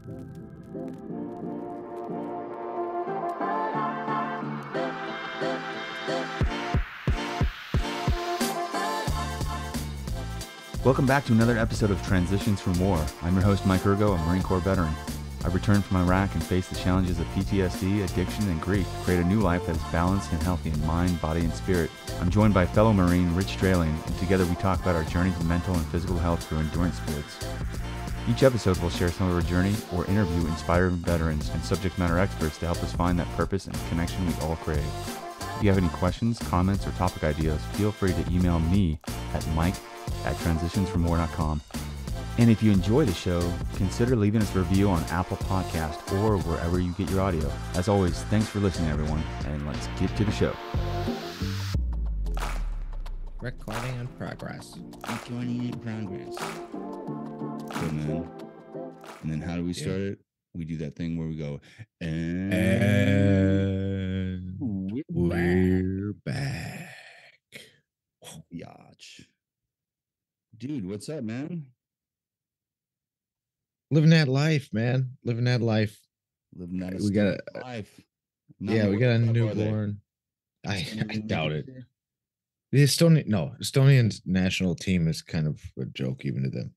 Welcome back to another episode of Transitions from War. I'm your host, Mike Ergo, a Marine Corps veteran. I returned from Iraq and faced the challenges of PTSD, addiction, and grief to create a new life that is balanced and healthy in mind, body, and spirit. I'm joined by fellow Marine Rich Stralian, and together we talk about our journey to mental and physical health through endurance sports. Each episode will share some of our journey or interview inspired veterans and subject matter experts to help us find that purpose and connection we all crave. If you have any questions, comments, or topic ideas, feel free to email me at mike@transitionsfromwar.com. And if you enjoy the show, consider leaving us a review on Apple Podcast or wherever you get your audio. As always, thanks for listening, everyone, and let's get to the show. Recording in progress. Recording in progress. Good, man. And then how do we start it? We do that thing where we go, and we're back. Yach. Dude, what's up, man? Living that life, man. Living that life. Living that We got life. we got a newborn. I doubt it. The Estonian national team is kind of a joke even to them.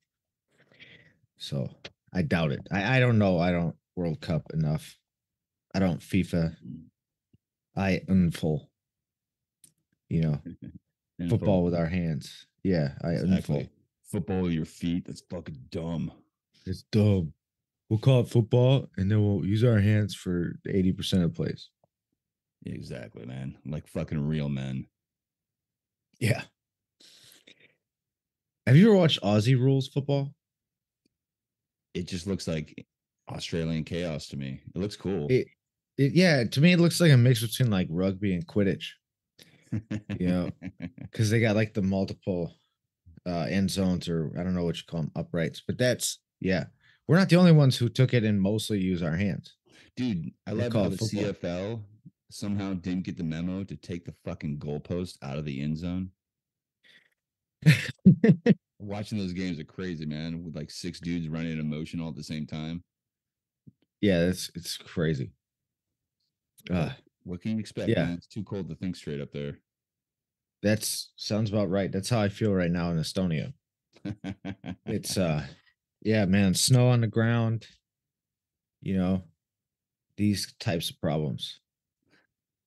So I doubt it. I don't know. I don't World Cup enough. I don't FIFA. I unfull. Football with our hands. Yeah, I unfull. Football with your feet. That's fucking dumb. It's dumb. We'll call it football, and then we'll use our hands for 80% of plays. Yeah, exactly, man. Like fucking real men. Yeah. Have you ever watched Aussie rules football? It just looks like Australian chaos to me. It looks cool. Yeah, to me it looks like a mix between like rugby and Quidditch. Because they got like the multiple end zones, or I don't know what you call them, uprights. But we're not the only ones who took it and mostly use our hands. Dude, I love how the CFL somehow didn't get the memo to take the fucking goalpost out of the end zone. Watching those games are crazy, man, with like 6 dudes running in motion all at the same time. Yeah, it's crazy. What can you expect, man? It's too cold to think straight up there. That sounds about right. That's how I feel right now in Estonia. It's man, snow on the ground, these types of problems.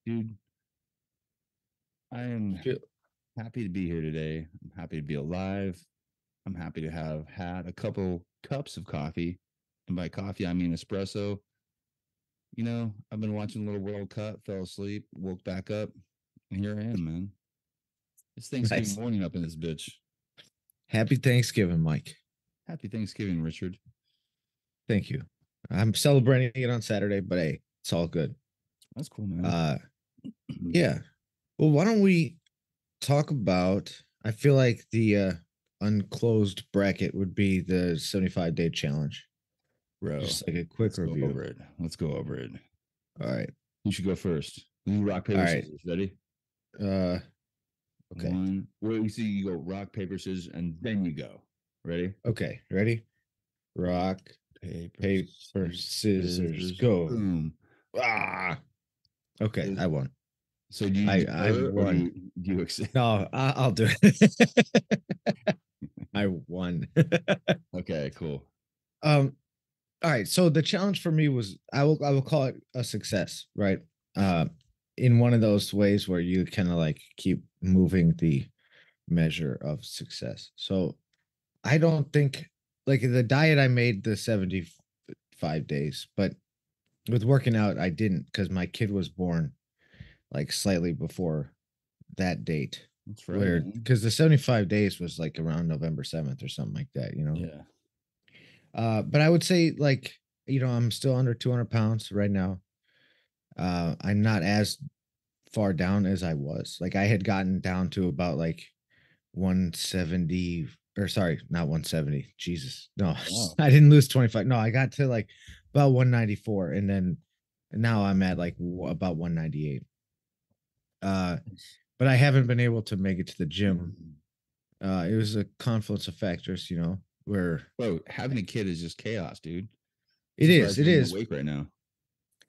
Dude, I am happy to be here today. I'm happy to be alive. I'm happy to have had a couple cups of coffee. And by coffee, I mean espresso. I've been watching a little World Cup, fell asleep, woke back up, and here I am, man. It's Thanksgiving morning up in this bitch. Happy Thanksgiving, Mike. Happy Thanksgiving, Richard. Thank you. I'm celebrating it on Saturday, but hey, it's all good. That's cool, man. Yeah. Well, why don't we talk about, I feel like the unclosed bracket would be the 75-day challenge. Bro, just like a quick review. Let's go over it. All right. Who should go first? Rock, paper, scissors. Ready? Okay. You see, you go rock, paper, scissors, and then you go. Ready? Okay. Ready? Rock, paper, scissors, go. Boom. Okay, I won. So do you I won. Do you accept? No, I'll do it. I won. Okay, cool. All right. So the challenge for me was I will call it a success, right? In one of those ways where you kind of like keep moving the measure of success. So I don't think like the diet I made the 75 days, but with working out, I didn't because my kid was born like slightly before that date. That's right. Because the 75 days was like around November 7th or something like that, Yeah. But I would say like, I'm still under 200 pounds right now. I'm not as far down as I was. Like I had gotten down to about like 170, or sorry, not 170. Jesus. No, wow. I didn't lose 25. No, I got to like about 194. And now I'm at like about 198. But I haven't been able to make it to the gym. It was a confluence of factors, where bro, having a kid is just chaos, dude. It is. Surprised It you're even is. awake right now.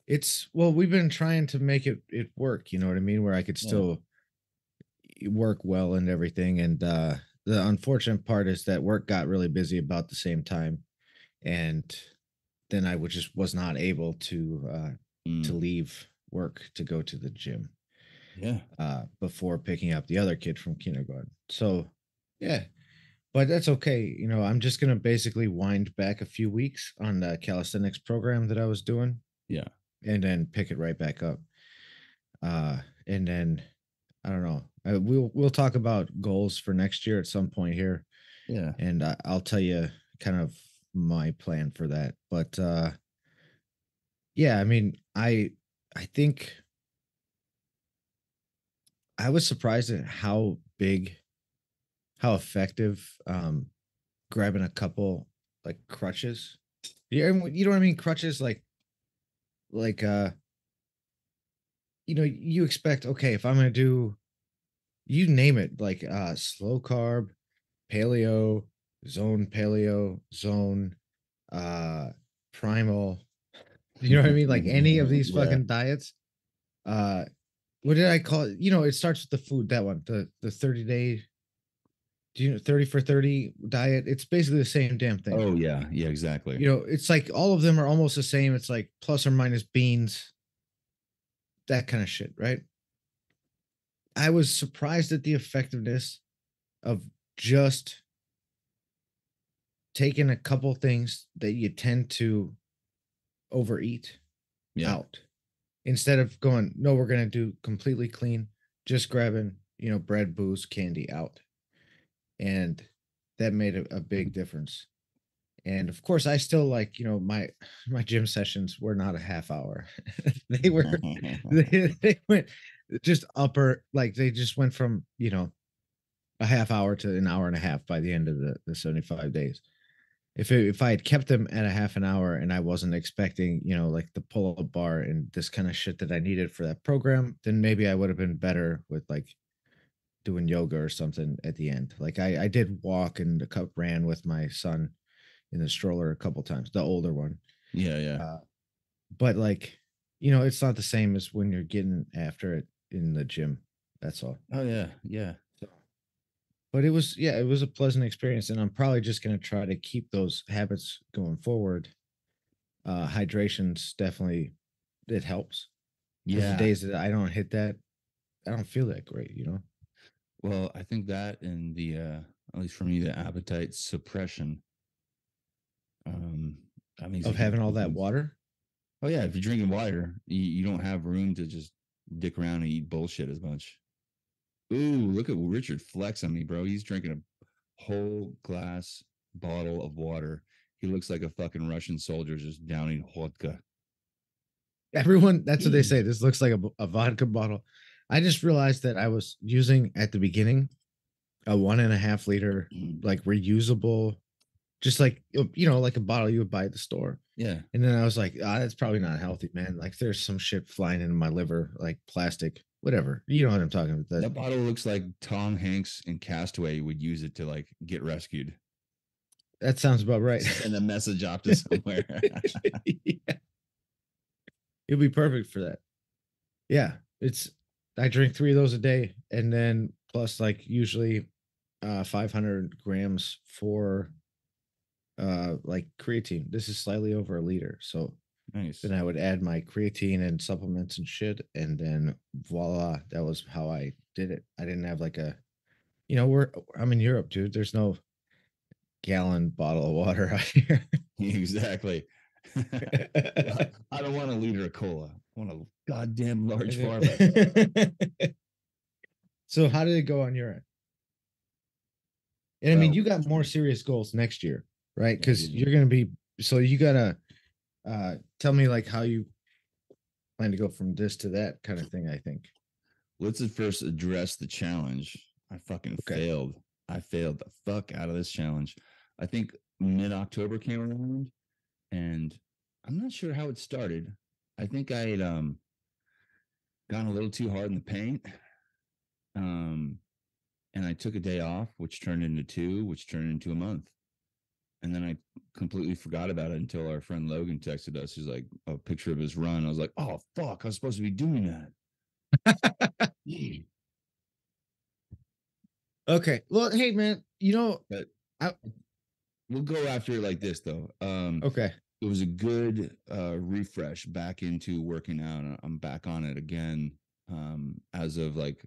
It's well, we've been trying to make it work. You know what I mean? Where I could Yeah. still work well and everything. And the unfortunate part is that work got really busy about the same time, and then I would just was not able to Mm. leave work to go to the gym Yeah. before picking up the other kid from kindergarten. So yeah, but that's okay. You know, I'm just gonna basically wind back a few weeks on the calisthenics program that I was doing, Yeah. and then pick it right back up. And then I don't know. We'll talk about goals for next year at some point here, Yeah. and I'll tell you kind of my plan for that. But yeah, I mean, I think I was surprised at how big, how effective grabbing a couple like crutches. Yeah, you know what I mean? Crutches like you know, you expect, okay, if I'm gonna do, you name it, like slow carb, paleo, zone, uh primal, you know what I mean? Like any of these Yeah. fucking diets. Uh what did I call it? You know, it starts with the food, that one, the 30-day, do you know, 30 for 30 diet. It's basically the same damn thing. Oh yeah. Yeah. Exactly. You know, it's like all of them are almost the same. It's like plus or minus beans, that kind of shit, right? I was surprised at the effectiveness of just taking a couple things that you tend to overeat Yeah. out, instead of going, no, we're going to do completely clean, just grabbing, you know, bread, booze, candy out. And that made a big difference. And of course, I still, like, you know, my gym sessions were not a half hour. They were they went just upper, like they just went from, you know, a half hour to an hour and a half by the end of the 75 days. If I had kept them at a half an hour and I wasn't expecting, you know, like the pull up bar and this kind of shit that I needed for that program, then maybe I would have been better with like doing yoga or something at the end. Like I did walk and ran with my son in the stroller a couple times, the older one. Yeah. Yeah. Uh, but like, you know, it's not the same as when you're getting after it in the gym. That's all. Oh yeah. Yeah. So, but it was, yeah, it was a pleasant experience, and I'm probably just gonna try to keep those habits going forward. Hydration's definitely, it helps, because the Yeah. days that I don't hit that, I don't feel that great, you know, Well, I think that and the at least for me, the appetite suppression. Um, I mean, of if you're having all that drinking, water. oh yeah, if you're drinking water, you don't have room to just dick around and eat bullshit as much. Ooh, look at Richard flex on me, bro. He's drinking a whole glass bottle of water. He looks like a fucking Russian soldier just downing vodka. Everyone, that's what they say. This looks like a vodka bottle. I just realized that I was using at the beginning a 1.5 liter, like reusable, just like, you know, like a bottle you would buy at the store. Yeah. And then I was like, ah, that's probably not healthy, man. Like there's some shit flying into my liver, like plastic, whatever. You know what I'm talking about. That bottle looks like Tom Hanks in Castaway would use it to like get rescued. That sounds about right. Send a message off to somewhere. Yeah. It'll be perfect for that. Yeah. I drink 3 of those a day, and then plus like usually 500 grams for like creatine. This is slightly over a liter. So Nice. then I would add my creatine and supplements and shit, and then voila, that was how I did it. I didn't have like a, you know, I'm in Europe, dude. There's no gallon bottle of water out here. Exactly. I don't want a liter of cola. I want a goddamn large farmer. So how did it go on your end? And I mean, you got more serious goals next year, right? Because you're gonna be, so you gotta tell me like how you plan to go from this to that kind of thing, I think. Let's at first address the challenge. I fucking failed. I failed the fuck out of this challenge. I think mid-October came around, and I'm not sure how it started. I think I had gone a little too hard in the paint. And I took a day off, which turned into 2, which turned into a month. And then I completely forgot about it until our friend Logan texted us. He's like a picture of his run. I was like, oh fuck, I was supposed to be doing that. Okay. Well, hey man, But I, we'll go after it like this though. okay. It was a good refresh back into working out. I'm back on it again as of like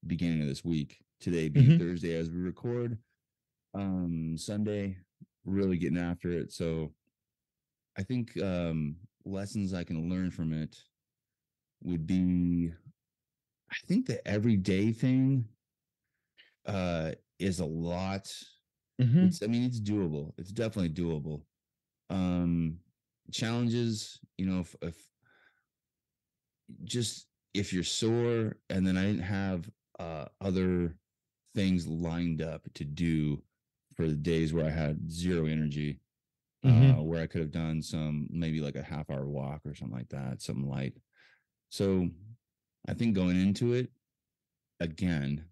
beginning of this week. Today being Thursday as we record. Sunday, really getting after it. So I think lessons I can learn from it would be, I think the everyday thing is a lot. It's, I mean, it's doable. It's definitely doable. Um, Challenges, if just if you're sore, and then I didn't have other things lined up to do for the days where I had zero energy, where I could have done some, maybe like a half-hour walk or something like that, something light. So I think going into it again,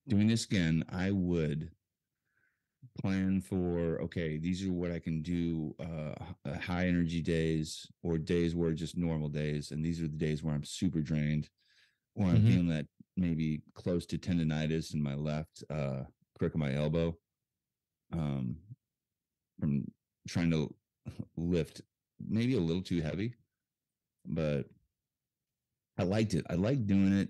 doing this again, I would plan for, okay, these are what I can do high energy days or days where just normal days, and these are the days where I'm super drained, or I'm feeling that maybe close to tendonitis in my left crook of my elbow, from trying to lift maybe a little too heavy, but I liked it. I liked doing it.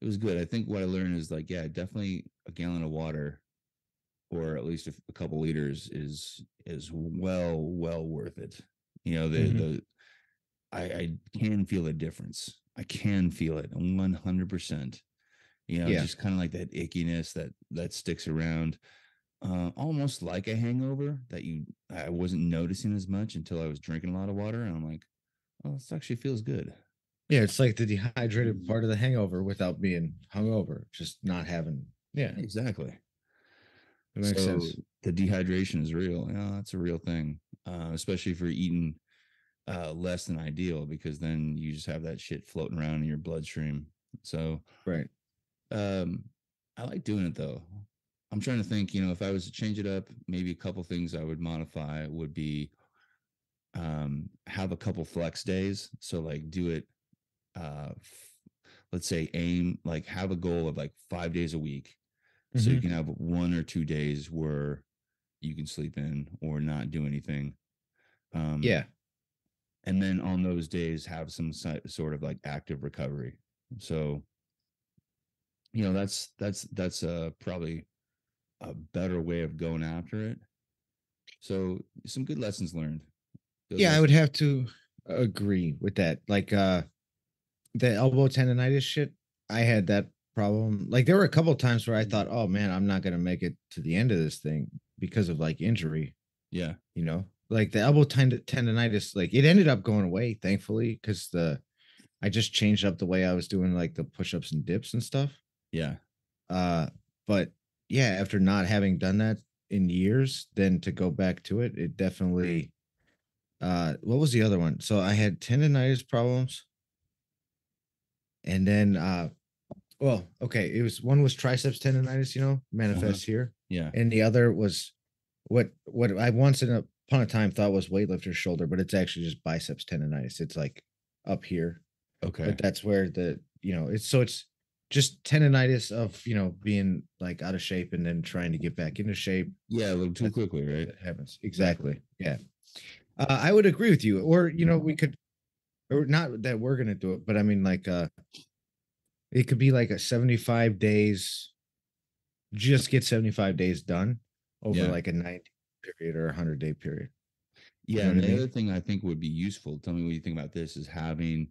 It was good. I think what I learned is like, yeah, definitely a gallon of water, or at least a couple liters, is well worth it. The I can feel a difference. I can feel it 100%. Yeah. Just kind of like that ickiness that sticks around, almost like a hangover that I wasn't noticing as much until I was drinking a lot of water, and I'm like, oh, this actually feels good. Yeah, it's like the dehydrated part of the hangover without being hungover, just not having. Yeah, Exactly. it makes So sense. the dehydration is real. That's a real thing, especially if you're eating less than ideal, because then you just have that shit floating around in your bloodstream. So, Right. I like doing it though. I'm trying to think, if I was to change it up, maybe a couple things I would modify would be have a couple flex days. So like do it, let's say aim, like have a goal of like 5 days a week. So you can have 1 or 2 days where you can sleep in or not do anything. Yeah. And then on those days have some sort of like active recovery. So that's probably a better way of going after it. So some good lessons learned. Good Yeah, I would lessons. have to agree with that. Like the elbow tendonitis shit, I had that problem. Like there were a couple of times where I thought, "Oh man, I'm not going to make it to the end of this thing because of like injury." Yeah. Like the elbow tendonitis, like it ended up going away, thankfully, because I just changed up the way I was doing like the push-ups and dips and stuff. Yeah. But yeah, after not having done that in years, then to go back to it, it definitely what was the other one? So I had tendonitis problems, and then well, okay, it was one was triceps tendonitis, Uh-huh. manifests here, Yeah. and the other was what I once upon a time thought was weightlifter's shoulder, but it's actually just biceps tendonitis. It's like up here, Okay. but that's where it's just tendonitis of being like out of shape and then trying to get back into shape. Yeah, a little too That's quickly, right? that happens exactly. Yeah, I would agree with you. Or we could, or not that we're gonna do it, but I mean like it could be like a 75 days. Just get 75 days done over Yeah. like a 90 period or a 100-day period. You Yeah. know And what I the mean? other thing I think would be useful, tell me what you think about this, is having,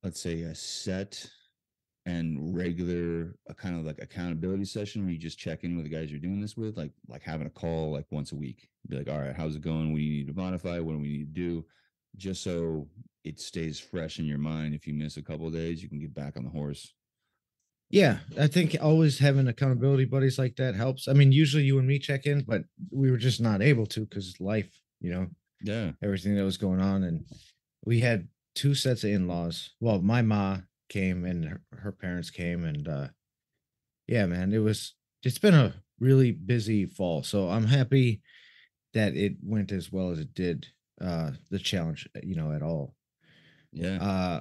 let's say, a set and regular, a kind of like accountability session where you just check in with the guys you're doing this with, like having a call like once a week. Be like, all right, how's it going? What do you need to modify? What do we need to do? Just so it stays fresh in your mind. If you miss a couple of days, you can get back on the horse. Yeah, I think always having accountability buddies like that helps. I mean, usually you and me check in, but we were just not able to because life, Yeah. everything that was going on. And we had two sets of in-laws. Well, my ma came and her parents came, and yeah, man, it's been a really busy fall. So I'm happy that it went as well as it did. The challenge, at all. Yeah. Uh,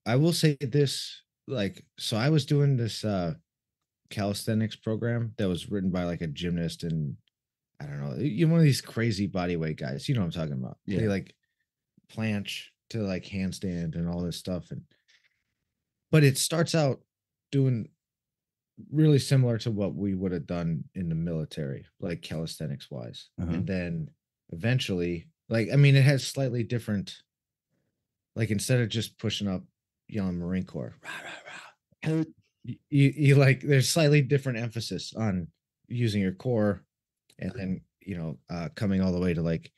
I will say this, like, so I was doing this calisthenics program that was written by like a gymnast, and I don't know, you're one of these crazy body weight guys. You know what I'm talking about? Yeah. They like planche to like handstand and all this stuff, and but it starts out doing really similar to what we would have done in the military, like calisthenics wise. Uh-huh. And then eventually, like, I mean, it has slightly different, like, instead of just pushing up, Marine Corps, rah, rah, rah, you like, there's slightly different emphasis on using your core, and then, coming all the way to like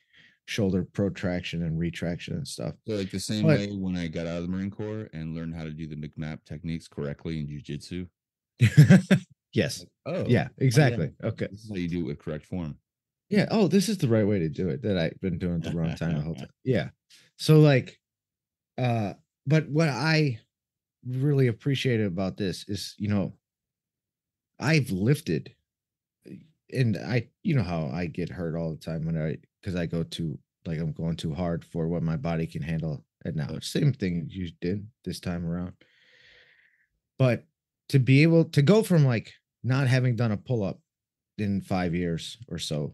shoulder protraction and retraction and stuff. So like the same But way when I got out of the Marine Corps and learned how to do the McMap techniques correctly in jiu-jitsu. yes. Like, oh, Yeah, yeah. exactly. Okay. This is how you do it with correct form. Yeah. Oh, this is the right way to do it, that I've been doing it the wrong time the whole time. Yeah. So like, uh, but what I really appreciated about this is, I've lifted, and you know how I get hurt all the time because I go too, like, I'm going too hard for what my body can handle. And now, same thing you did this time around. But to be able to go from like not having done a pull up in 5 years or so,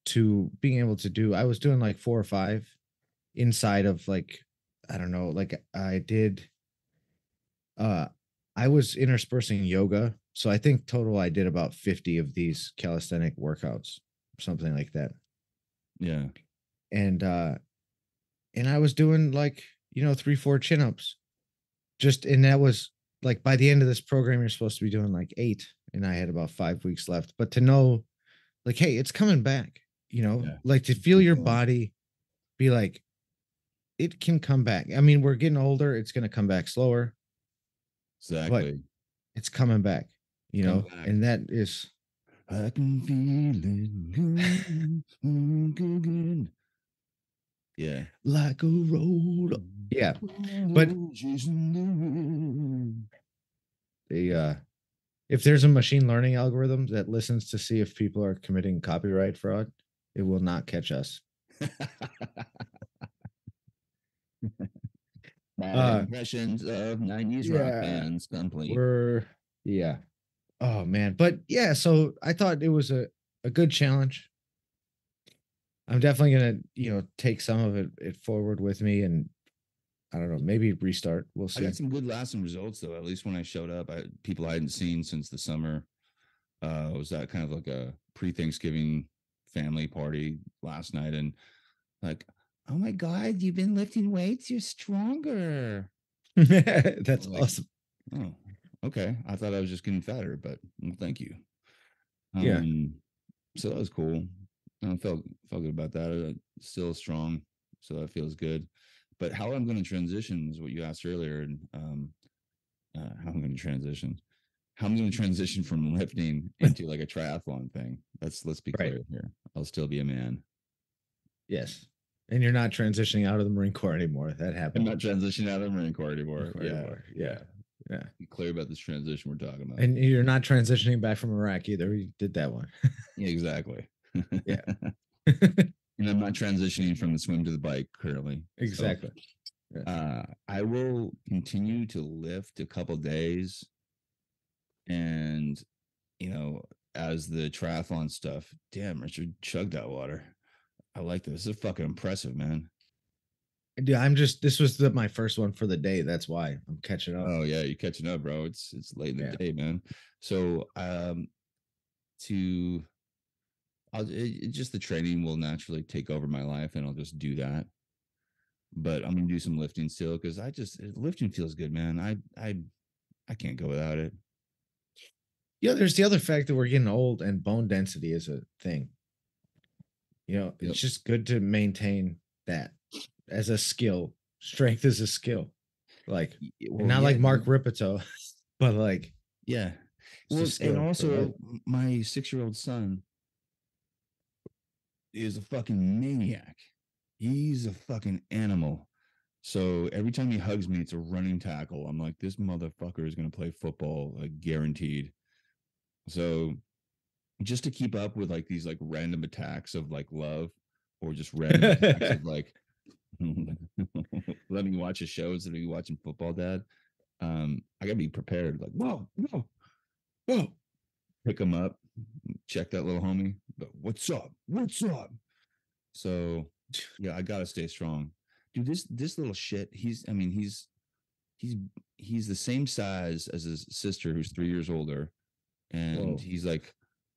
to being able to do, I was doing like 4 or 5 inside of like, I don't know, like I did, uh, I was interspersing yoga. So I think total I did about 50 of these calisthenic workouts, something like that. Yeah. And I was doing like, 3, 4 chin-ups. And that was like, by the end of this program, you're supposed to be doing like 8. And I had about 5 weeks left. But to know, like, hey, it's coming back, Yeah. like to feel your body be like, it can come back. I mean, we're getting older, it's gonna come back slower, but Exactly. it's coming back, Come back. and that is, I can feel it good. Yeah. like a road. Yeah. But the if there's a machine learning algorithm that listens to see if people are committing copyright fraud, it will not catch us. Bad impressions of 90s rock Yeah. bands complete. Yeah. Oh man. But yeah, so I thought it was a good challenge. I'm definitely gonna, take some of it forward with me, and I don't know, maybe restart. We'll I see. got some good lasting results though. At least when I showed up, people I hadn't seen since the summer. Was that kind of like a pre-Thanksgiving family party last night, and like, oh my God, you've been lifting weights, you're stronger. That's Like, awesome. oh, okay. I thought I was just getting fatter, but well, thank you. Yeah. So that was cool. I felt good about that. Still strong, so that feels good. But how I'm going to transition is what you asked earlier, and how I'm going to transition. How I'm going to transition from lifting into like a triathlon thing. Let's be Right. clear here. I'll still be a man. Yes. And you're not transitioning out of the Marine Corps anymore. That I'm happened. not transitioning out of the Marine Corps anymore. Yeah. Be clear about this transition we're talking about. And you're not transitioning back from Iraq either. We did that one. Yeah, exactly. Yeah. And I'm not transitioning from the swim to the bike currently. Exactly. So, I will continue to lift a couple days, and as the triathlon stuff. Damn, Richard, chug that water. I like this. This is fucking impressive, man. Yeah, this was my first one for the day. That's why I'm catching up. Oh yeah, you're catching up, bro. It's late in the day, man. So to just the training will naturally take over my life, and I'll just do that. But I'm gonna do some lifting still, because lifting feels good, man. I can't go without it. Yeah, there's the other fact that we're getting old, and bone density is a thing. It's just good to maintain that as a skill. Strength is a skill. Like, well, not like Mark Ripito, but like, yeah. Well, and also my 6-year-old son is a fucking maniac. He's a fucking animal. So every time he hugs me, it's a running tackle. I'm like, this motherfucker is going to play football, like guaranteed. So just to keep up with like these like random attacks of like love, or just random attacks of like let me watch a show instead of you watching football, Dad. I gotta be prepared. Like, whoa, whoa, whoa. Pick him up, check that little homie. But what's up? What's up? So yeah, I gotta stay strong. Dude, this little shit, he's he's the same size as his sister who's 3 years older. And Whoa. he's like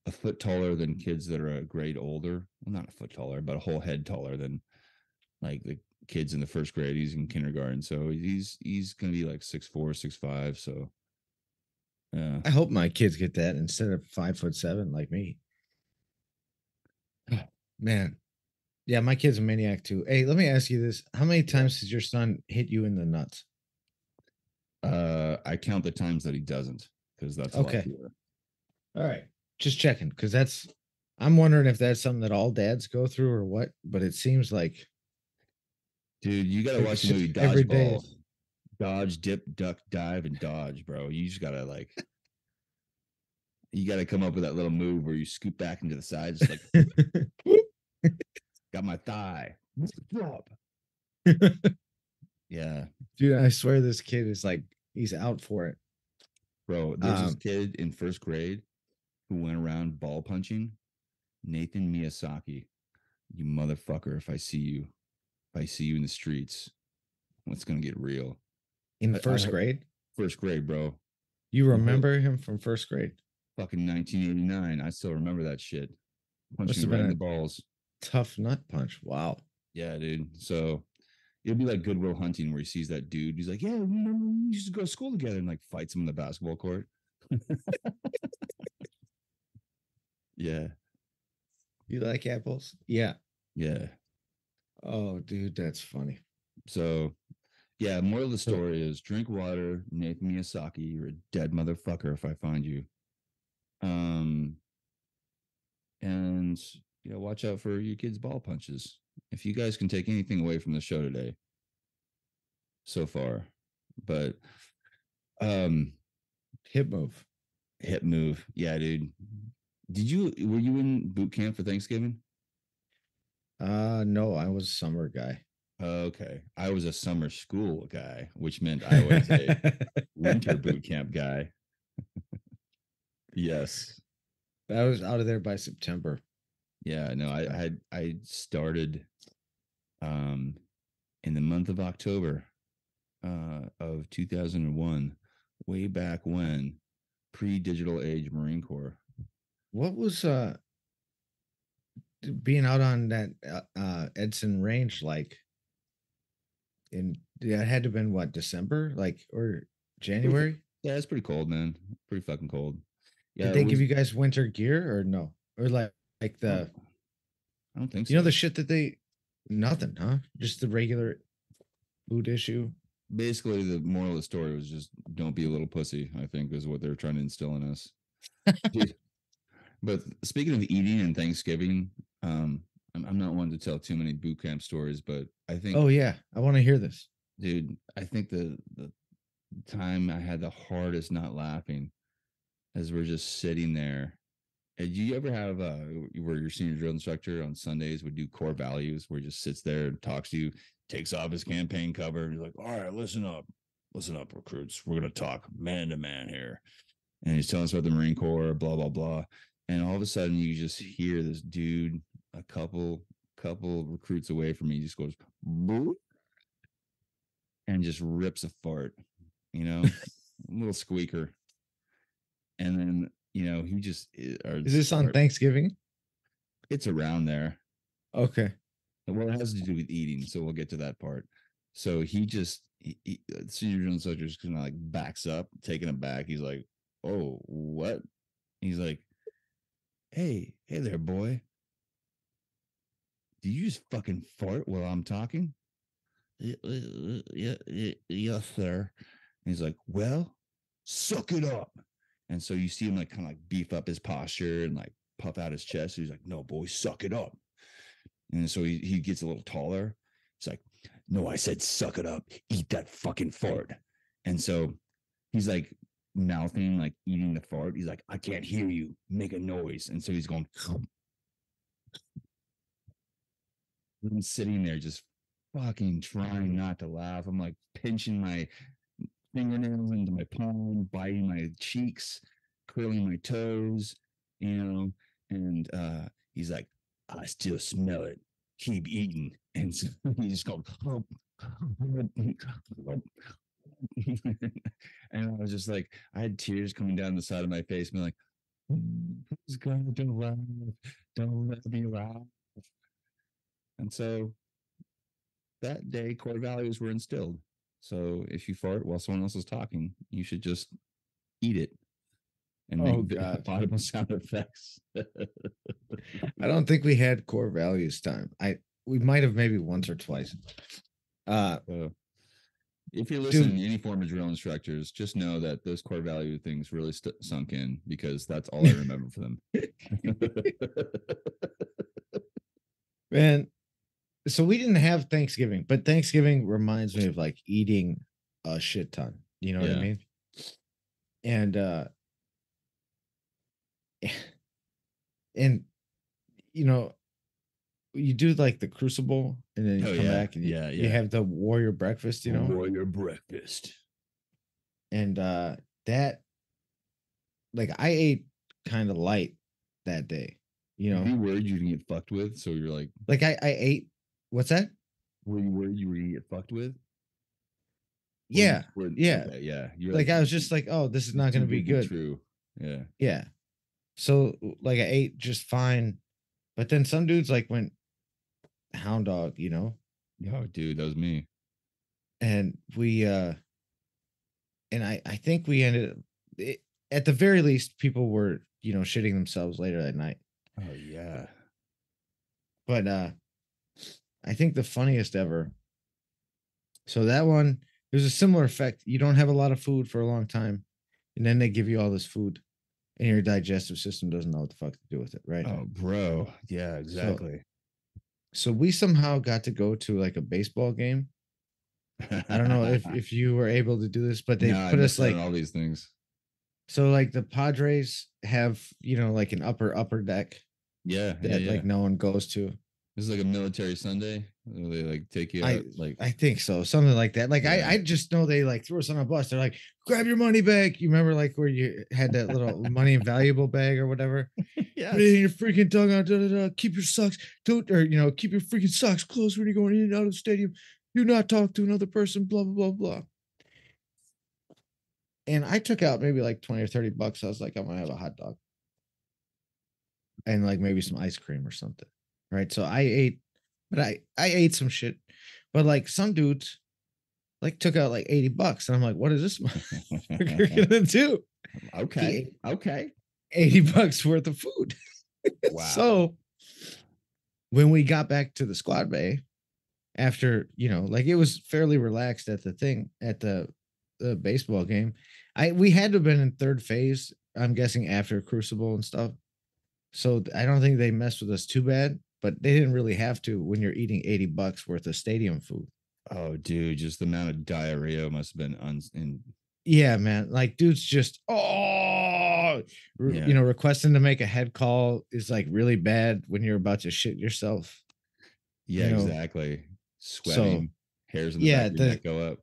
a foot taller than kids that are a grade older. Well, not a foot taller, but a whole head taller than like the kids in the first grade. He's in kindergarten, so he's gonna be like 6'4", 6'5". So yeah, I hope my kids get that instead of 5'7" like me. Man. Yeah, my kid's a maniac too. Hey, let me ask you this. How many times has your son hit you in the nuts? I count the times that he doesn't, because that's a lot Okay. fewer. All right. Just checking because I'm wondering if that's something that all dads go through or what, but it seems like Dude, you gotta it's watch the movie just every day. Dodgeball. Dodge, dip, duck, dive, and dodge, bro. You just gotta like, you gotta come up with that little move where you scoot back into the side, just like got my thigh. What's up? Yeah, Dude, I swear this kid is like he's out for it. bro. There's this kid in first grade who went around ball punching Nathan Miyazaki. You motherfucker! If I see you in the streets, what's gonna get real? In I first heard grade. first grade, bro. You The whole remember him from first grade? fucking 1989. I still remember that shit. Punched Must me have right been in a the balls. tough nut punch. Wow. Yeah, dude. So it'll be like Goodwill Hunting where he sees that dude. He's like, yeah, we used to go to school together, and like fights him in the basketball court. Yeah. You like apples? Yeah. Yeah. Oh, dude, that's funny. So yeah, moral of the So, story is drink water, Nathan Miyazaki. You're a dead motherfucker if I find you. Um, and watch out for your kids' ball punches. If you guys can take anything away from the show today, so far, but um, hip move. hip move, yeah, dude. Were you in boot camp for Thanksgiving? No, I was a summer guy. Okay, I was a summer school guy, which meant I was a winter boot camp guy. Yes. I was out of there by September. Yeah, no, I started um in the month of October of 2001, way back when, pre-digital age Marine Corps. What was being out on that Edson range like in yeah, it had to have been what, December? Like or January? Yeah, it's pretty cold, man. Pretty fucking cold. Yeah, Did it they give was. you guys winter gear or no? Or like I don't, the I don't think you know so. the shit that they nothing, huh? Just the regular boot issue. Basically, the moral of the story was just don't be a little pussy, I think is what they're trying to instill in us. Dude, but speaking of eating and Thanksgiving, I'm not one to tell too many boot camp stories, but I think, Oh yeah, I want to hear this. dude, I think the time I had the hardest not laughing as we're just sitting there. And do you ever have where your senior drill instructor on Sundays would do core values, where he just sits there and talks to you, takes off his campaign cover, and he's like, all right, listen up, recruits. We're gonna talk man to man here. And he's telling us about the Marine Corps, blah, blah, blah. And all of a sudden you just hear this dude, a couple recruits away from me, just goes, boop, and just rips a fart, a little squeaker. And then, he just Is this on Thanksgiving? It's around there. Okay. Well, it has to do with eating, so we'll get to that part. So senior general instructor just kind of like backs up, taking it back. He's like, "Oh, what?" He's like, "Hey there, boy. Did you just fucking fart while I'm talking?" Yeah, yes, sir. And he's like, "Well, suck it up." And so you see him like kind of like beef up his posture and like puff out his chest. He's like, "No, boy, suck it up." And so he gets a little taller. He's like, "No, I said suck it up. Eat that fucking fart." And so he's like mouthing, like eating the fart. He's like, I can't hear you. Make a noise. And so he's going, I'm sitting there just fucking trying not to laugh. I'm like pinching my fingernails into my palm, biting my cheeks, curling my toes, you know, and he's like, I still smell it. Keep eating. And so he just goes, and I was just like, I had tears coming down the side of my face, being like, "Who's going to laugh? Don't let me laugh." And so that day, core values were instilled. So if you fart while someone else is talking, you should just eat it and make audible sound effects. I don't think we had core values time. We might have maybe once or twice. If you're listening to any form of drill instructors, just know that those core value things really sunk in, because that's all I remember for them. Man, so we didn't have Thanksgiving, but Thanksgiving reminds me of like eating a shit ton. You know what I mean? And and you know, you do like the crucible, and then you come back and you have the warrior breakfast, you know? Warrior breakfast. And that, like, I ate kind of light that day, you know? Were you worried you didn't get fucked with? So you're like I ate, what's that? Were you worried you were gonna get fucked with? Yeah. Yeah. Okay, yeah. You're like I was just like, oh, this is not going to be good. True. Yeah. Yeah. So like I ate just fine, but then some dudes like went hound dog, you know? Oh, dude, that was me. And we and I think we ended at the very least, people were, you know, shitting themselves later that night. Oh yeah. But I think the funniest ever. So that one, there's a similar effect. You don't have a lot of food for a long time, and then they give you all this food, and your digestive system doesn't know what the fuck to do with it, right? Oh, bro. Yeah, exactly. So we somehow got to go to like a baseball game. I don't know if you were able to do this, but they put us like all these things. So like the Padres have, you know, like an upper deck. Yeah. That like no one goes to. This is like a military Sunday. They like take you out, I think so. Something like that. Like I just know they like threw us on a bus. They're like, grab your money bag. You remember like where you had that little money valuable bag or whatever? Yeah. Put it in your freaking dugout. Keep your socks. Keep your freaking socks closed when you're going in and out of the stadium. Do not talk to another person. Blah blah blah blah. And I took out maybe like 20 or 30 bucks. I was like, I'm gonna have a hot dog. And like maybe some ice cream or something. Right. So I ate, but I ate some shit. But like some dudes like took out like 80 bucks. And I'm like, what is this motherfucker gonna do? Okay. 80 bucks worth of food. Wow. So when we got back to the squad bay, after, you know, like it was fairly relaxed at the baseball game. We had to have been in third phase, I'm guessing, after Crucible and stuff. So I don't think they messed with us too bad, but they didn't really have to when you're eating 80 bucks worth of stadium food. Oh, dude, just the amount of diarrhea must have been Yeah, man. Like dudes just you know, requesting to make a head call is like really bad when you're about to shit yourself. Yeah, you know? Exactly. Sweating, hairs in the back of your neck go up.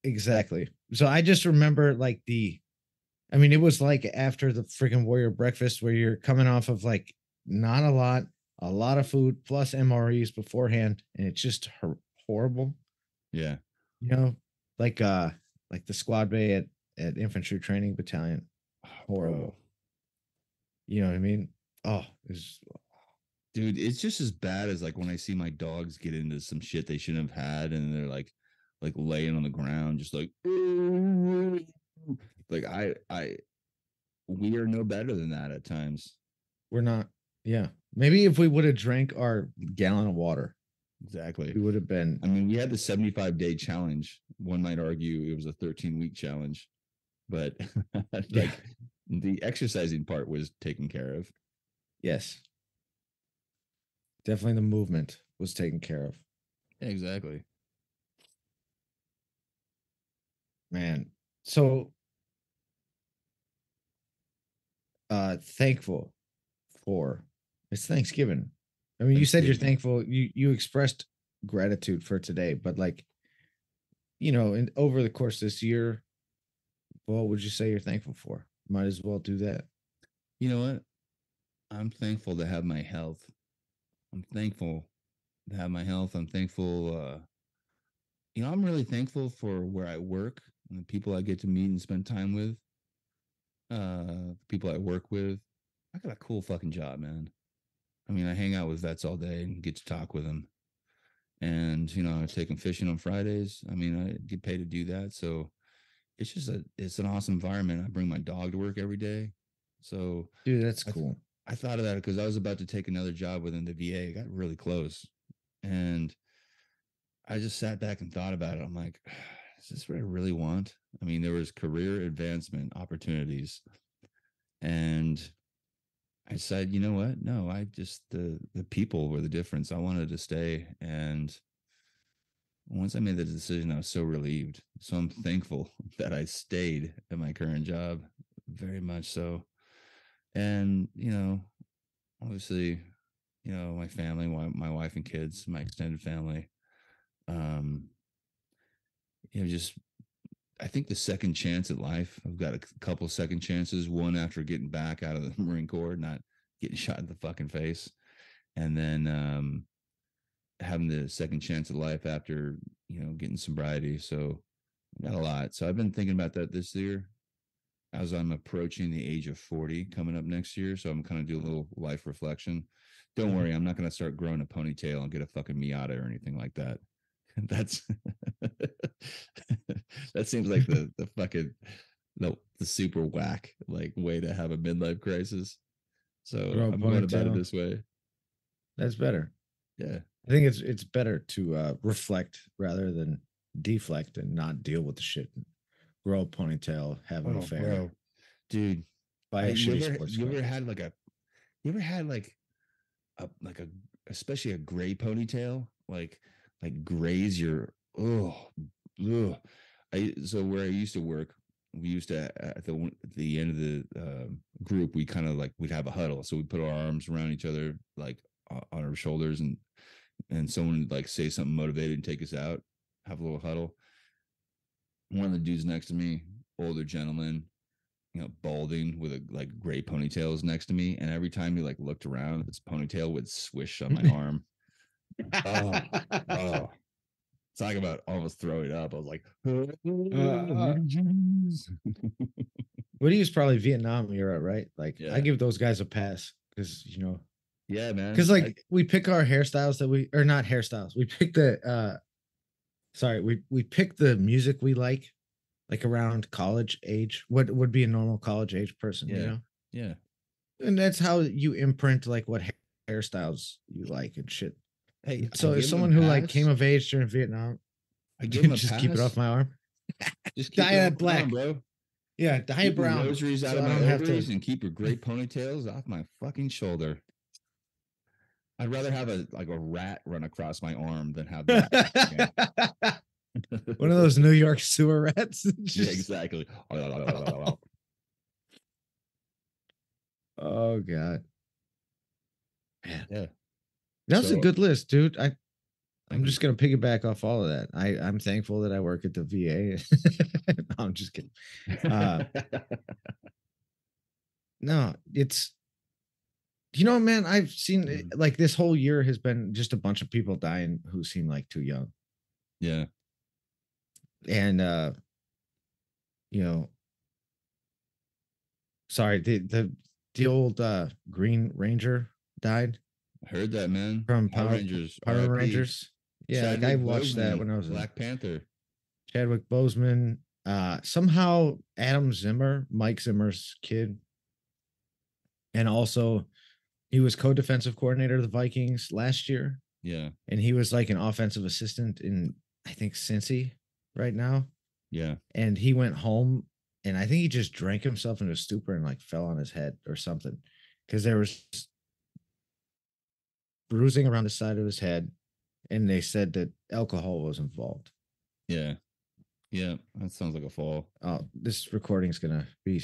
Exactly. So I just remember like it was like after the freaking warrior breakfast where you're coming off of like not a lot of food plus MREs beforehand, and it's just horrible. Yeah. You know, like the squad bay at infantry training battalion. Horrible. Bro. You know what I mean? Oh, dude, it's just as bad as like when I see my dogs get into some shit they shouldn't have had, and they're like laying on the ground, just like we are no better than that at times. We're not. Yeah. Maybe if we would have drank our gallon of water. Exactly. We would have been. I mean, we had the 75-day challenge. One might argue it was a 13-week challenge, but the exercising part was taken care of. Yes. Definitely the movement was taken care of. Yeah, exactly. Man. So thankful for? It's Thanksgiving. I mean, you said you're Thanksgiving. thankful. You expressed gratitude for today, but like, over the course of this year, what would you say you're thankful for? Might as well do that. You know what? I'm thankful to have my health. I'm thankful to have my health. I'm thankful. I'm really thankful for where I work and the people I get to meet and spend time with. People I work with. I got a cool fucking job, man. I mean, I hang out with vets all day and get to talk with them. And, I take them fishing on Fridays. I mean, I get paid to do that. So it's an awesome environment. I bring my dog to work every day. So, Dude, that's I, cool. I thought of that because I was about to take another job within the VA. It got really close. And I just sat back and thought about it. I'm like, is this what I really want? I mean, there was career advancement opportunities. And I said, you know what? No, I just the people were the difference. I wanted to stay. And once I made the decision, I was so relieved. So I'm thankful that I stayed at my current job, very much so. And, obviously, my family, my wife and kids, my extended family, um, just I think the second chance at life. I've got a couple second chances. One after getting back out of the Marine Corps, not getting shot in the fucking face, and then having the second chance at life after getting sobriety. So I got a lot. So I've been thinking about that this year as I'm approaching the age of 40 coming up next year. So I'm kind of doing a little life reflection. Don't worry, I'm not going to start growing a ponytail and get a fucking Miata or anything like that. That's that seems like the fucking the super whack like way to have a midlife crisis. So Grow a I'm going about it ponytail. this way. That's better. Yeah. I think it's better to reflect rather than deflect and not deal with the shit. Grow a ponytail, have an Oh, affair, bro, dude. buy a shitty sports You car. ever had you ever had a especially a gray ponytail like grays your ugh. So where I used to work, we used to at the end of the group, we kind of like we'd have a huddle, so we put our arms around each other like on our shoulders, and someone would like say something motivated and take us out, have a little huddle. One of the dudes next to me, older gentleman, balding with a like gray ponytails next to me, and every time he like looked around, his ponytail would swish on my arm. Oh, oh. Talk about almost throwing up. I was like, Woody's probably Vietnam era, right? Like I yeah, give those guys a pass because yeah, man. because like we pick our hairstyles that we or not hairstyles. We pick we pick the music we like around college age. What would be a normal college age person, Yeah, yeah. And that's how you imprint like what hairstyles you like and shit. Hey, I So as give him a someone who like came pass. of age during Vietnam, I give him dude, a just keep it off pass. my arm. Just keep Dye it it off my arm, black. bro. Yeah, dye it Keep your brown. rosaries out So of I my don't have to. ovaries and keep your great ponytails off my fucking shoulder. I'd rather have a rat run across my arm than have that. One of those New York sewer rats. Yeah, exactly. Oh god. Man. Yeah. That's a So good list, dude. I'm thank just you. gonna piggyback off all of that. I'm thankful that I work at the VA. No, I'm just kidding. No, it's man, I've seen like this whole year has been just a bunch of people dying who seem like too young. Yeah. And you know, sorry, the old Green Ranger died I heard that, man. from Power Rangers, Power RIP. Rangers. Yeah, like I Chadwick watched that Boseman, when I was a Black Panther. Chadwick Boseman. Somehow Adam Zimmer, Mike Zimmer's kid, and also he was co-defensive coordinator of the Vikings last year, Yeah. and he was like an offensive assistant in I think Cincy right now. Yeah. And he went home, and I think he just drank himself into a stupor and like fell on his head or something, because there was bruising around the side of his head, and they said that alcohol was involved. Yeah. Yeah. That sounds like a fall. Oh, this recording is gonna be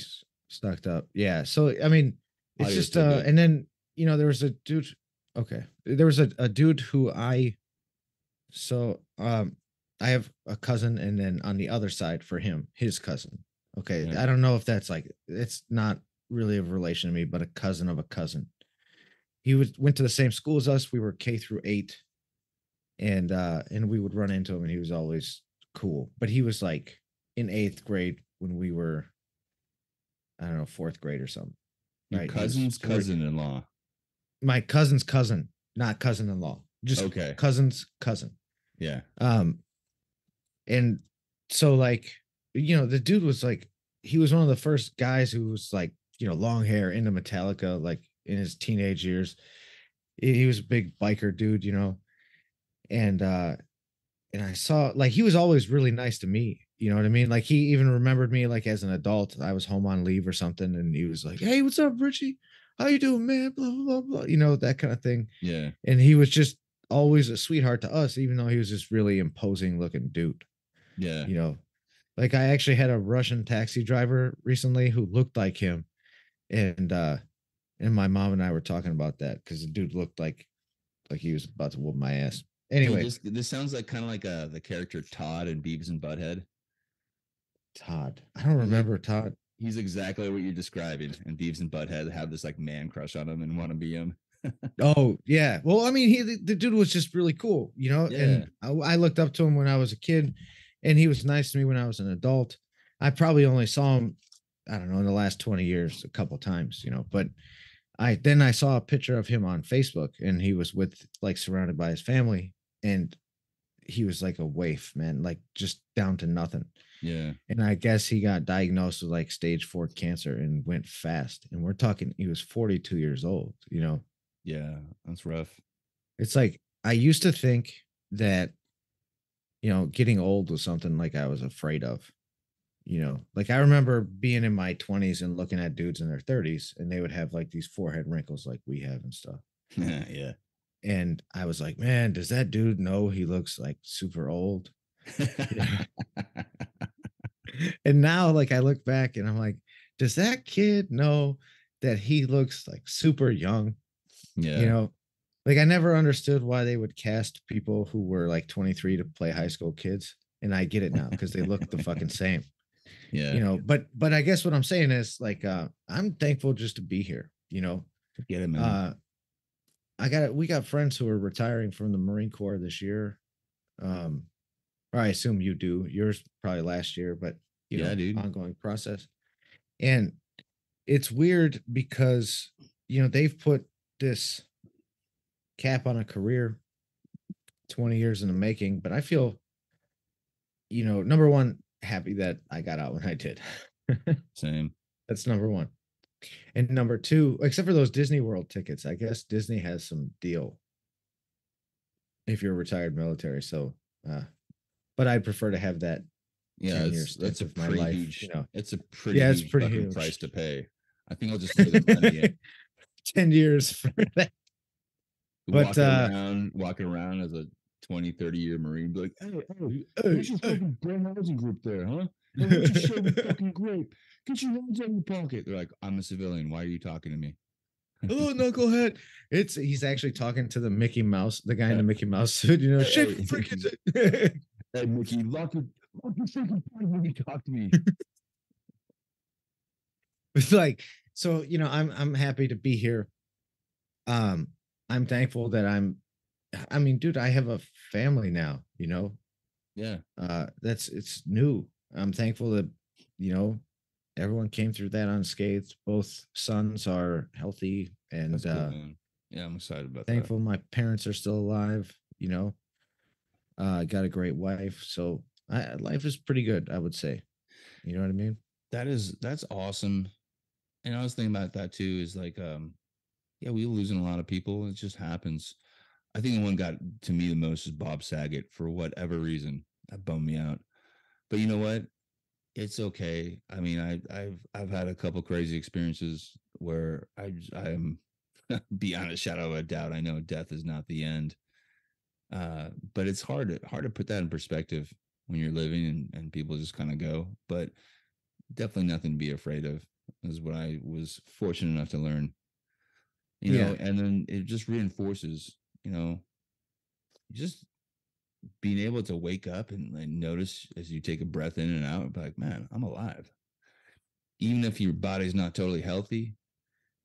Stuck up. Yeah. So I mean, it's Audio's just still good. and then there was a dude. Okay. There was a dude who I have a cousin, and then on the other side for him, his cousin. Okay. Yeah. I don't know if that's like it's not really a relation to me, but a cousin of a cousin. He went to the same school as us. We were K through 8, and we would run into him, and he was always cool. But he was like in 8th grade when we were, I don't know, 4th grade or something. Your Right. cousin's cousin-in-law. My cousin's cousin, not cousin-in-law, just Okay. cousin's cousin. Yeah. And so like, the dude was like, he was one of the first guys who was like, long hair into Metallica, like in his teenage years. He was a big biker dude, and I saw like he was always really nice to me. You know what I mean? Like he even remembered me like as an adult. I was home on leave or something, and he was like, "Hey, what's up, Richie? How you doing, man?" Blah blah blah. That kind of thing. Yeah. And he was just always a sweetheart to us, even though he was this really imposing looking dude. Yeah. Like I actually had a Russian taxi driver recently who looked like him, and my mom and I were talking about that because the dude looked like he was about to whoop my ass. Anyway, this sounds like kind of like the character Todd in Beavis and Butthead. Todd. I don't remember Todd. He's exactly what you're describing. And Beavis and Butthead have this like man crush on him and want to be him. Oh yeah. Well, I mean, the dude was just really cool, Yeah. And I looked up to him when I was a kid, and he was nice to me when I was an adult. I probably only saw him, I don't know, in the last 20 years a couple times, But I saw a picture of him on Facebook, and he was surrounded by his family, and he was like a waif, man, like just down to nothing. Yeah. And I guess he got diagnosed with like stage 4 cancer and went fast. And we're talking, he was 42 years old, Yeah, that's rough. It's like, I used to think that, getting old was something like I was afraid of, like I remember being in my 20s and looking at dudes in their 30s, and they would have like these forehead wrinkles like we have and stuff. Yeah. And I was like, man, does that dude know he looks like super old? And now, like, I look back and I'm like, does that kid know that he looks like super young? Yeah. Like I never understood why they would cast people who were like 23 to play high school kids. And I get it now because they look the fucking same. Yeah. But I guess what I'm saying is like, I'm thankful just to be here, Get it, man. We got friends who are retiring from the Marine Corps this year. Or I assume you do. Yours probably last year, but dude. ongoing process. And it's weird because they've put this cap on a career 20 years in the making, but I feel number one, happy that I got out when I did. Same. That's number one. And number two, except for those Disney World tickets, I guess Disney has some deal if you're a retired military. So but I'd prefer to have that. Yeah, it's a of my pretty life, huge. It's a pretty it's huge pretty fucking huge price to pay. I think I'll just pay the money. 10 years for that. But walking around as a 20, 30-year Marine, be like, hey, who's your fucking brand housing group there, huh? Hey, what's your show fucking grape? Get your hands out of your pocket. They're like, I'm a civilian. Why are you talking to me? Oh, knucklehead. He's actually talking to the Mickey Mouse, the guy in the Mickey Mouse suit, Hey, Mickey, lock your freaking pipe when you talk to me. It's like, so I'm happy to be here. I'm thankful that I mean, dude, I have a family now, Yeah. It's new. I'm thankful that everyone came through that unscathed. Both sons are healthy, and that's cool, man. Yeah, I'm excited about thankful that. My parents are still alive. I got a great wife, so life is pretty good, I would say. You know what I mean? That's awesome. And I was thinking about that too. Is like, yeah, we're losing a lot of people. It just happens. I think the one got to me the most is Bob Saget for whatever reason. That bummed me out. But you know what? It's okay. I mean, I've had a couple crazy experiences where I'm beyond a shadow of a doubt. I know death is not the end. But it's hard to put that in perspective when you're living and people just kind of go. But definitely nothing to be afraid of. is what I was fortunate enough to learn. Yeah. And then it just reinforces, just being able to wake up and notice as you take a breath in and out, be like, man, I'm alive. Even if your body's not totally healthy,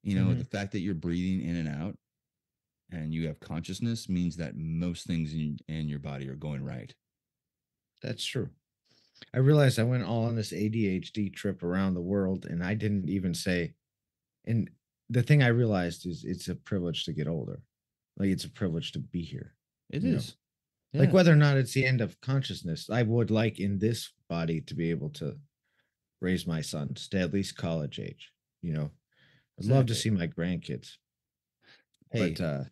the fact that you're breathing in and out and you have consciousness means that most things in your body are going right. That's true. I realized I went all on this ADHD trip around the world and I didn't even say, and the thing I realized is it's a privilege to get older. Like it's a privilege to be here. It you know? is. Like Yeah. whether or not it's the end of consciousness, I would like in this body to be able to raise my sons to at least college age. I'd love to Exactly. see my grandkids. Hey, But I'm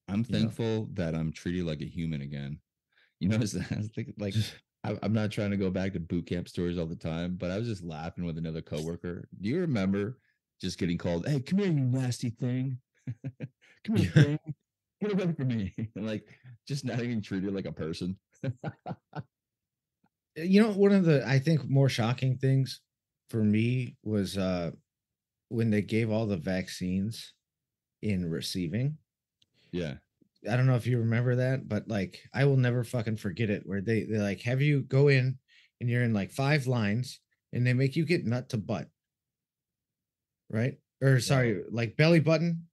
you know, thankful that I'm treated like a human again. You notice that? I was thinking, like, I'm not trying to go back to boot camp stories all the time, but I was just laughing with another coworker. Do you remember just getting called, "Hey, come here, you nasty thing! Come here, yeah. thing! Get away from me!" And like, just not even treated like a person. One of the I think more shocking things for me was when they gave all the vaccines in receiving. Yeah. I don't know if you remember that, but like I will never fucking forget it where they like have you go in and you're in like 5 lines and they make you get nut to butt, right? Or Well, sorry, like belly button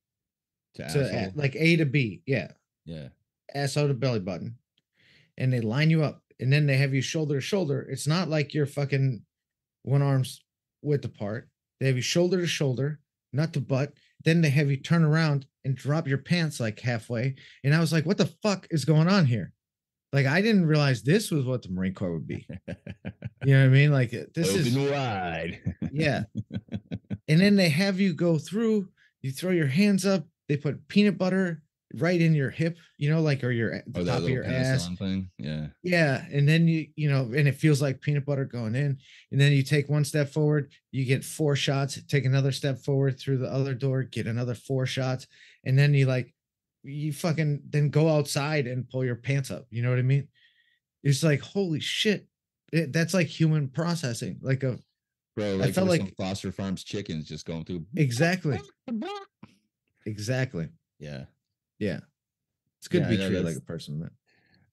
to to asshole. like A to B. Yeah. Yeah. Asshole to belly button. And they line you up and then they have you shoulder to shoulder. It's not like you're fucking one arm's width apart. They have you shoulder to shoulder, nut to butt. Then they have you turn around and drop your pants like halfway. And I was like, what the fuck is going on here? Like, I didn't realize this was what the Marine Corps would be. You know what I mean? Like, this Open is, wide. yeah. And then they have you go through, you throw your hands up, they put peanut butter right in your hip, like, or the Or that top of little your ass. penicillin thing. Yeah. Yeah, and then and it feels like peanut butter going in, and then you take one step forward, you get 4 shots, take another step forward through the other door, get another 4 shots, and then you fucking then go outside and pull your pants up. You know what I mean? It's like holy shit, that's like human processing. Bro, I like there felt were some like Foster Farms chickens just going through. exactly, exactly. Yeah. Yeah, it's good Yeah, to I be know treated like that's a person, man.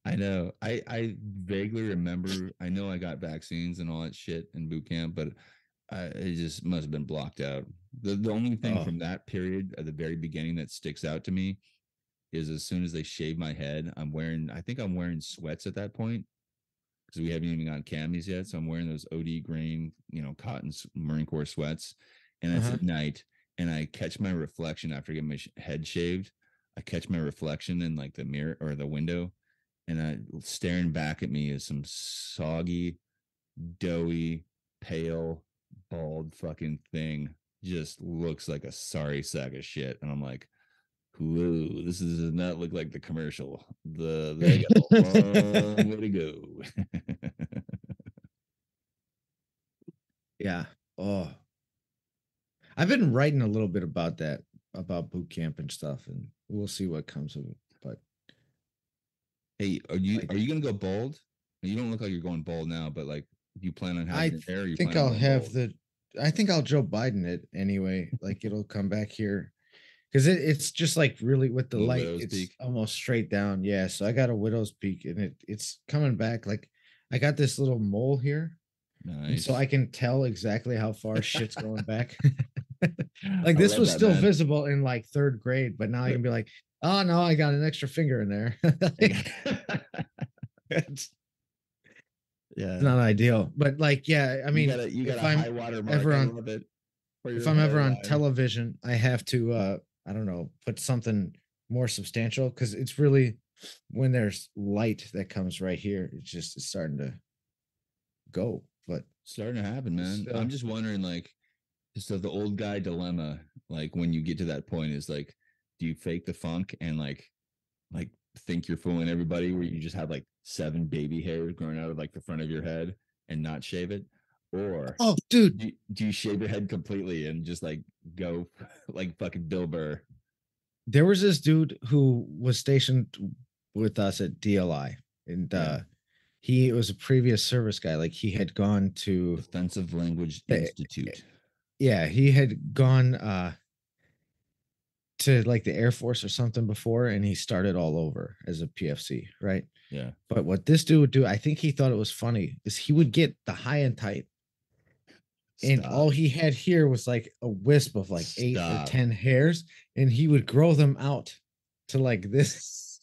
I know. I vaguely remember. I know I got vaccines and all that shit in boot camp, but it just must have been blocked out. The only thing Oh, from that period at the very beginning that sticks out to me is as soon as they shave my head, I think I'm wearing sweats at that point because we haven't even gotten camis yet. So I'm wearing those OD grain, cotton Marine Corps sweats, and it's uh-huh. at night, and I catch my reflection after getting my head shaved. I catch my reflection in like the mirror or the window, and staring back at me is some soggy, doughy, pale, bald fucking thing. Just looks like a sorry sack of shit, and I'm like, "Whoa, this does not look like the commercial. They got a long way to go." Yeah. Oh, I've been writing a little bit about that, about boot camp and stuff, and we'll see what comes of it. But Hey, are like, you gonna go bald? You don't look like you're going bald now, but like, do you plan on I having your hair? Or you think plan on I'll going have bald? the, I think I'll Joe Biden it anyway. Like it'll come back here because it's just like really with the Little light, widow's it's peak. almost straight down. Yeah, so I got a widow's peak, and it's coming back. Like I got this little mole here, and so Nice. I can tell exactly how far shit's going back. Like I this love was that, still man. visible in like third grade, but now I can be like, oh no, I got an extra finger in there. Like, it's Yeah, not ideal, but like, yeah, I mean, you got a high water mark. ever I on love it for if your I'm ever on hairline. television, I have to I don't know, put something more substantial because it's really when there's light that comes right here, it's starting to go. But Starting to happen, man. still, I'm just wondering, like, so the old guy dilemma, like when you get to that point, is like, do you fake the funk and like think you're fooling everybody, where you just have like 7 baby hairs growing out of like the front of your head and not shave it, or oh dude, do you shave your head completely and just like go like fucking Bill Burr? there was this dude who was stationed with us at DLI, and Yeah, he was a previous service guy. Like he had gone to Defensive Language the Institute. Yeah, he had gone to like the Air Force or something before, and he started all over as a PFC, right? Yeah. But what this dude would do, I think he thought it was funny, is he would get the high and tight, and Stop. all he had here was like a wisp of like 8 or 10 Stop. hairs, and he would grow them out to like this.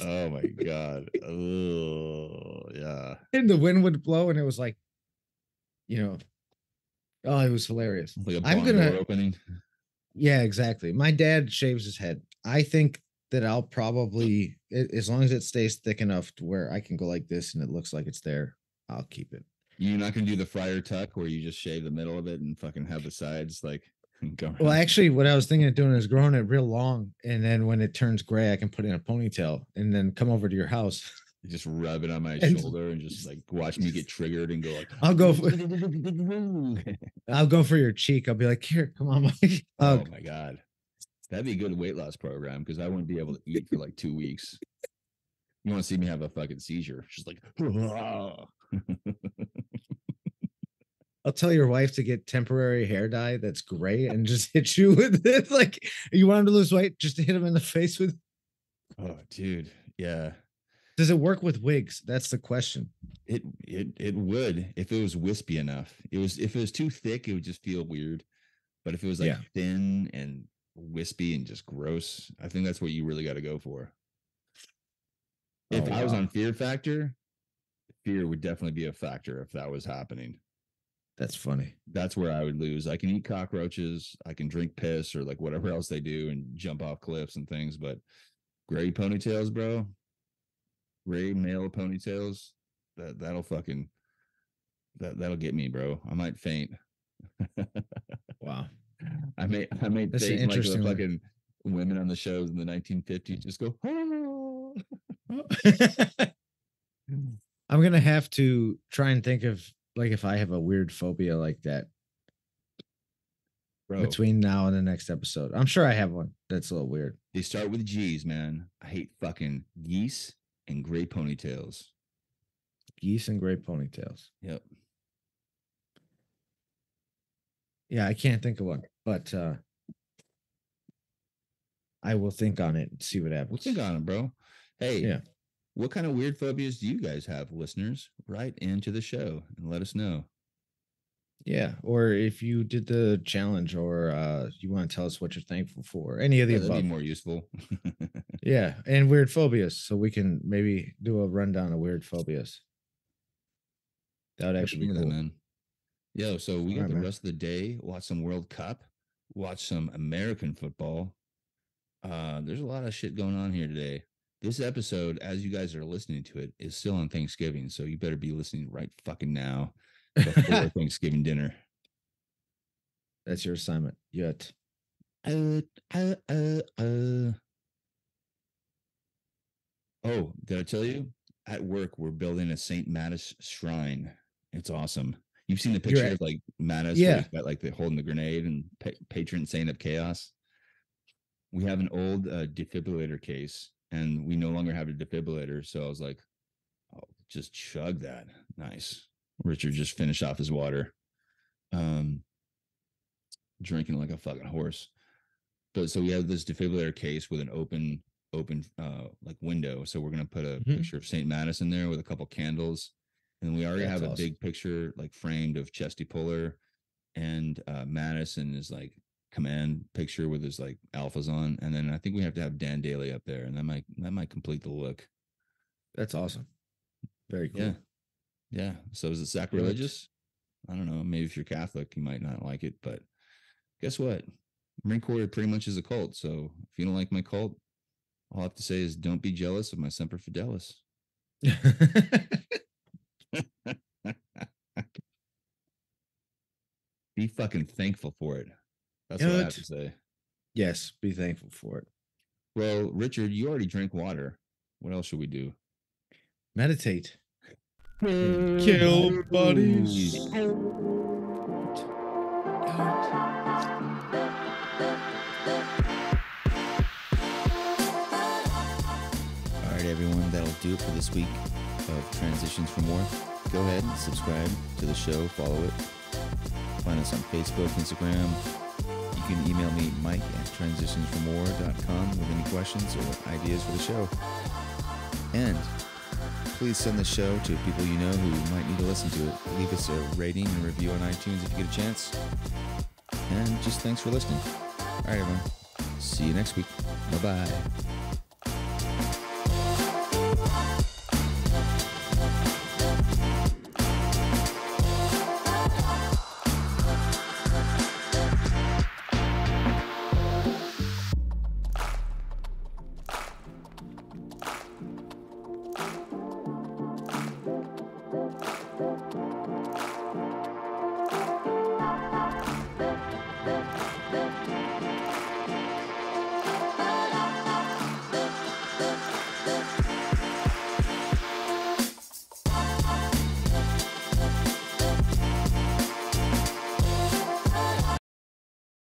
Oh my God. Oh, yeah. And the wind would blow, and it was like, you know, oh, it was hilarious. Like a I'm barn door gonna, opening. yeah, exactly. My dad shaves his head. I think that I'll probably, as long as it stays thick enough to where I can go like this and it looks like it's there, I'll keep it. You're not gonna do the friar tuck where you just shave the middle of it and fucking have the sides like go Well, around. actually, what I was thinking of doing is growing it real long, and then when it turns gray, I can put it in a ponytail and then come over to your house. Just rub it on my And shoulder and just like watch me get triggered and go like, I'll go for I'll go for your cheek. I'll be like, here, come on, Mike. oh my God. That'd be a good weight loss program because I wouldn't be able to eat for like 2 weeks. You want to see me have a fucking seizure? Just like, I'll tell your wife to get temporary hair dye that's gray and just hit you with it. Like, you want him to lose weight, just to hit him in the face with. oh, dude, yeah. Does it work with wigs? That's the question. It would if it was wispy enough. It was if it was too thick, it would just feel weird. But if it was like thin and wispy and just gross, I think that's what you really got to go for. If I was on Fear Factor, fear would definitely be a factor if that was happening. That's funny. That's where I would lose. I can eat cockroaches, I can drink piss or like whatever else they do and jump off cliffs and things, but gray ponytails, bro. Gray male ponytails, that'll fucking that'll get me, bro. I might faint. Wow. I may That's faint like the interesting one. fucking women on the shows in the 1950s just go, oh. I'm gonna have to try and think of like if I have a weird phobia like that Bro, between now and the next episode. I'm sure I have one that's a little weird. they start with G's, man. I hate fucking geese and gray ponytails. Geese and gray ponytails. Yep. Yeah, I can't think of one, but I will think on it and see what happens. We'll think on it, bro. Hey, yeah. What kind of weird phobias do you guys have, listeners? Write into the show and let us know. Yeah, or if you did the challenge, or you want to tell us what you're thankful for, any of the above. That'd be more useful. Yeah, and weird phobias, so we can maybe do a rundown of weird phobias. That would actually be cool, man. Yo, so we got the rest of the day. Watch some World Cup. Watch some American football. There's a lot of shit going on here today. This episode, as you guys are listening to it, is still on Thanksgiving, so you better be listening right fucking now before Thanksgiving dinner. That's your assignment. Yet. Oh, did I tell you? At work, we're building a St. Mattis shrine. It's awesome. You've seen the picture of like Mattis, where he's got like holding the grenade and patron saint of chaos. We have an old defibrillator case, and we no longer have a defibrillator. So I was like, "Oh, just chug that." Nice. Richard just finished off his water, drinking like a fucking horse. But so we have this defibrillator case with an open like window. So we're gonna put a picture of St. Mattis in there with a couple candles, and we already have a big picture like framed of Chesty Puller and Mattis and his like command picture with his like alphas on, and then I think we have to have Dan Daly up there, and that might complete the look. That's awesome. Very cool. Yeah. So is it sacrilegious? I don't know. Maybe if you're Catholic, you might not like it, but guess what? Marine Corps pretty much is a cult. So if you don't like my cult, all I have to say is don't be jealous of my Semper Fidelis. Be fucking thankful for it. That's what I have to say. Yes, be thankful for it. Well, Richard, you already drank water. What else should we do? Meditate. Kill buddies. All right, everyone, that'll do it for this week of Transitions from War. Go ahead and subscribe to the show, follow it. Find us on Facebook, Instagram. You can email me, mike@transitionsformore.com with any questions or ideas for the show. And please send the show to people you know who might need to listen to it. Leave us a rating and review on iTunes if you get a chance. And just thanks for listening. All right, everyone. See you next week. Bye-bye.